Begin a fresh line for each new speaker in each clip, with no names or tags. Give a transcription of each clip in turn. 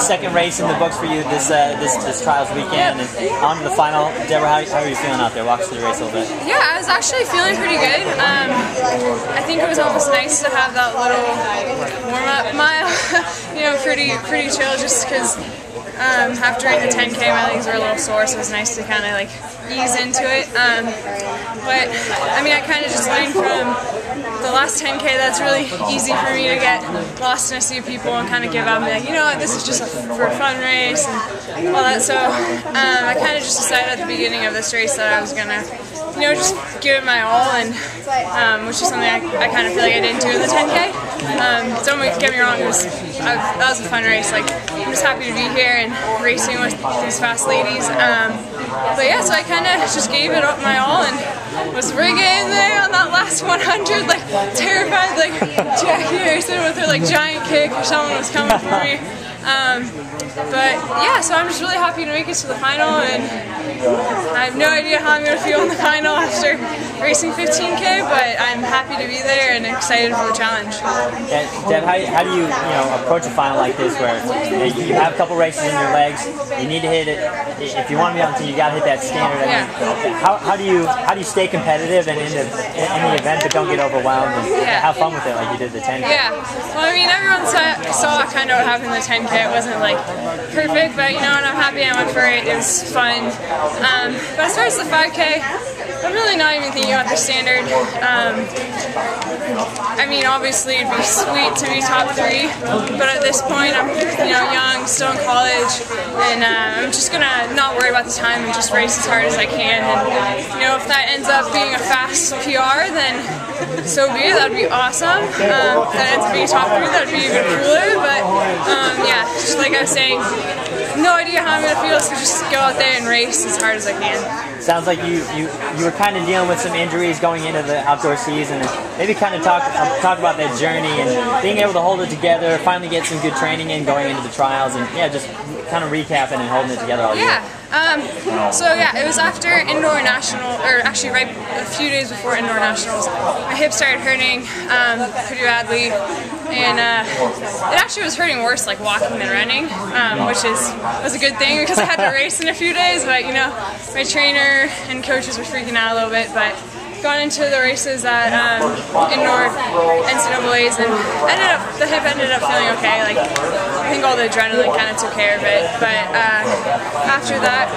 second race in the books for you this trials weekend, and on to the final. Deborah, how are you feeling out there? Walk us through the race a little bit.
Yeah, I was actually feeling pretty good. I think it was almost nice to have that little warm-up mile. You know, pretty chill, just because after the 10K my legs were a little sore, so it was nice to kind of like ease into it. But I mean, I kind of just learned from the last 10K that's really easy for me to get lost in a sea of people and kind of give up and be like, you know what, this is just for a fun race and all that. So I kind of just decided at the beginning of this race that I was gonna, you know, just give it my all, and which is something I kind of feel like I didn't do in the 10K. Don't get me wrong, that was a fun race. Like, I'm just happy to be here and racing with these fast ladies. But yeah, so I kind of just gave it up my all and was rigging there on that last 100, like terrified, like Jackie Harrison with her like giant kick or someone was coming for me. But yeah, so I'm just really happy to make it to the final, and I have no idea how I'm going to feel in the final after racing 15K, but I'm happy to be there and excited for the challenge.
Yeah, Deb, how do you approach a final like this, where you have a couple races in your legs, you need to hit it, if you want to be on the team, you got to hit that standard.
Yeah.
How do you stay competitive and in the event, but don't get overwhelmed and have fun with it like you did the 10K?
Yeah, well, I mean, everyone saw kind of what happened in the 10K. It wasn't like perfect, but you know, and I'm happy I went for it. It was fun. But as far as the 5K, I'm really not even thinking about the standard. I mean, obviously it'd be sweet to be top 3, but at this point I'm, you know, young, still in college, and I'm just gonna not worry about the time and just race as hard as I can. And you know, if that ends up being a fast PR, then so be it. That'd be awesome. If that ends up being top 3, that'd be even cooler. But yeah, just like I was saying, no idea how I'm gonna feel, so just go out there and race as hard as I can.
Sounds like you were kind of dealing with some injuries going into the outdoor season, and maybe kind of talk about that journey and being able to hold it together, finally get some good training in going into the trials, and yeah, just kind of recapping and holding it together all year.
Yeah. So yeah, it was after indoor national, or actually right a few days before indoor nationals, my hip started hurting pretty badly, and it actually was hurting worse like walking than running, which was a good thing because I had to race in a few days. But you know, my trainer and coaches were freaking out a little bit, but got into the races at indoor NCAAs, and the hip ended up feeling okay. Like, I think all the adrenaline kind of took care of it, but after that,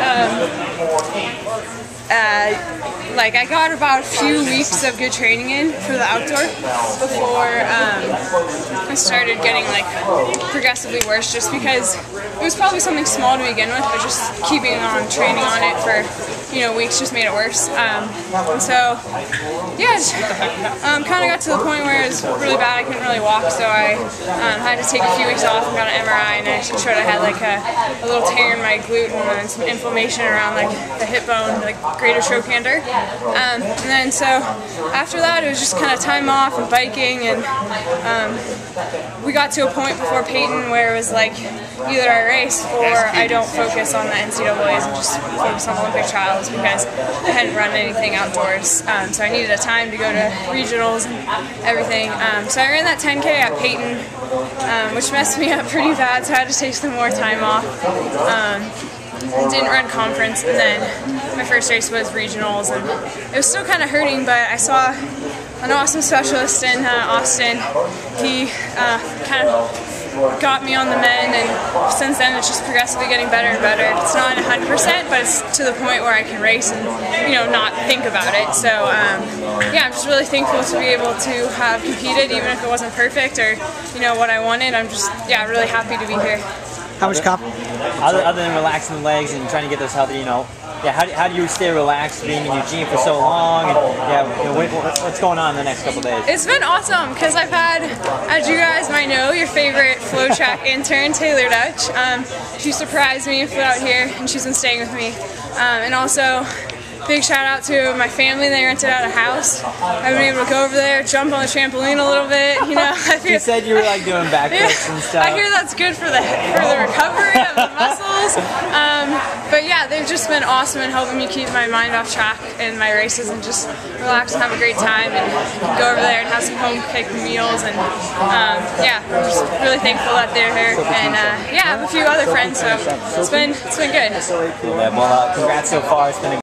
like, I got about a few weeks of good training in for the outdoor before I started getting like progressively worse, just because it was probably something small to begin with, but just keeping on training on it for, you know, weeks just made it worse. And so yeah, kind of got to the point where it was really bad. I couldn't really walk, so I had to take a few weeks off and got an MRI, and it showed I had like a little tear in my glute and some inflammation around like the hip bone, like greater trochanter. And then so after that, it was just kind of time off and biking, and we got to a point before Peyton where it was like, either I race or I don't focus on the NCAAs and just focus on Olympic trials, because I hadn't run anything outdoors. So I needed a time to go to regionals and everything. So I ran that 10K at Peyton, which messed me up pretty bad, so I had to take some more time off. Didn't run conference, and then my first race was regionals, and it was still kind of hurting, but I saw an awesome specialist in Austin. He kind of got me on the mend, and since then it's just progressively getting better and better. It's not 100%, but it's to the point where I can race and, you know, not think about it. So yeah, I'm just really thankful to be able to have competed, even if it wasn't perfect or, you know, what I wanted. I'm just, yeah, really happy to be here.
How much
other than relaxing the legs and trying to get those healthy, you know, yeah, how do you stay relaxed being in Eugene for so long? And yeah, you know, what's going on in the next couple days?
It's been awesome, because I've had, as you guys might know, your favorite flow track intern, Taylor Dutch. She surprised me and flew out here, and she's been staying with me. And also, big shout out to my family. They rented out a house. I've been able to go over there, jump on the trampoline a little bit. You know,
you said you were like doing backflips and stuff.
I hear that's good for the recovery of the muscles. But yeah, they've just been awesome in helping me keep my mind off track in my races and just relax and have a great time and go over there and have some home-cooked meals. And yeah, I'm just really thankful that they're here. And yeah, I have a few other friends, so it's been good.
Well, congrats so far. It's been a